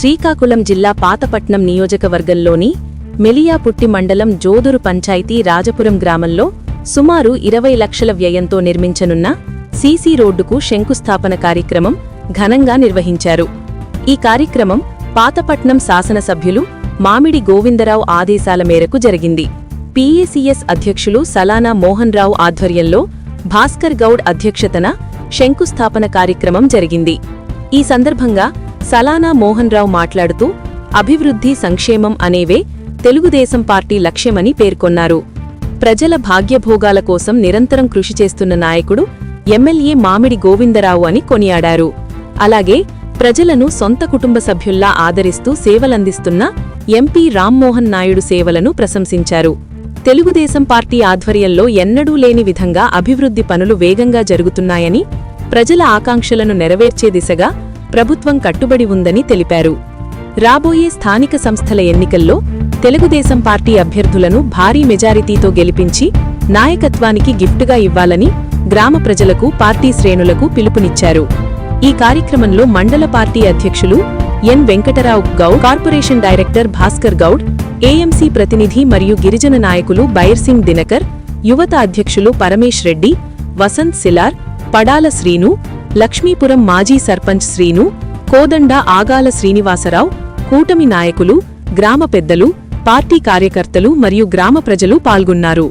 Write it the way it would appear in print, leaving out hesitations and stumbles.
శ్రీకాకుళం జిల్లా పాతపట్నం నియోజకవర్గంలోని మెలియాపుట్టి మండలం జోదురు పంచాయతీ రాజపురం గ్రామంలో సుమారు 20 లక్షల వ్యయంతో నిర్మించనున్న సీసీ రోడ్డుకు శంకుస్థాపన కార్యక్రమం ఘనంగా నిర్వహించారు. ఈ కార్యక్రమం పాతపట్నం శాసనసభ్యులు మామిడి గోవిందరావు ఆదేశాల మేరకు జరిగింది. పీఏసీఎస్ అధ్యక్షులు సలానా మోహన్ రావు ఆధ్వర్యంలో భాస్కర్ గౌడ్ అధ్యక్షతన శంకుస్థాపన కార్యక్రమం జరిగింది. ఈ సందర్భంగా సలానా మోహన్ రావు మాట్లాడుతూ అభివృద్ధి సంక్షేమం అనేవే తెలుగుదేశం పార్టీ లక్ష్యమని పేర్కొన్నారు. ప్రజల భాగ్యభోగాల కోసం నిరంతరం కృషి చేస్తున్న నాయకుడు ఎమ్మెల్యే మామిడి గోవిందరావు అని కొనియాడారు. అలాగే ప్రజలను సొంత కుటుంబ సభ్యుల్లా ఆదరిస్తూ సేవలందిస్తున్న ఎంపీ రామ్మోహన్ నాయుడు సేవలను ప్రశంసించారు. తెలుగుదేశం పార్టీ ఆధ్వర్యంలో ఎన్నడూ లేని విధంగా అభివృద్ధి పనులు వేగంగా జరుగుతున్నాయని, ప్రజల ఆకాంక్షలను నెరవేర్చే దిశగా ప్రభుత్వం కట్టుబడి ఉందని తెలిపారు. రాబోయే స్థానిక సంస్థల ఎన్నికల్లో తెలుగుదేశం పార్టీ అభ్యర్థులను భారీ మెజారిటీతో గెలిపించి నాయకత్వానికి గిఫ్టుగా ఇవ్వాలని గ్రామ ప్రజలకు, పార్టీ శ్రేణులకు పిలుపునిచ్చారు. ఈ కార్యక్రమంలో మండల పార్టీ అధ్యక్షులు N Venkatarao Goud, corporation director Bhaskar Goud, AMC ప్రతినిధి మరియు గిరిజన నాయకులు బైర్సింగ్ దినకర్, యువత అధ్యక్షులు పరమేశ్ రెడ్డి, వసంత్ సిలార్, పడాల శ్రీను, లక్ష్మీపురం మాజీ సర్పంచ్ శ్రీను, కోదండ ఆగాల శ్రీనివాసరావు, కూటమి నాయకులు, గ్రామ పెద్దలు, పార్టీ కార్యకర్తలు మరియు గ్రామ ప్రజలు పాల్గొన్నారు.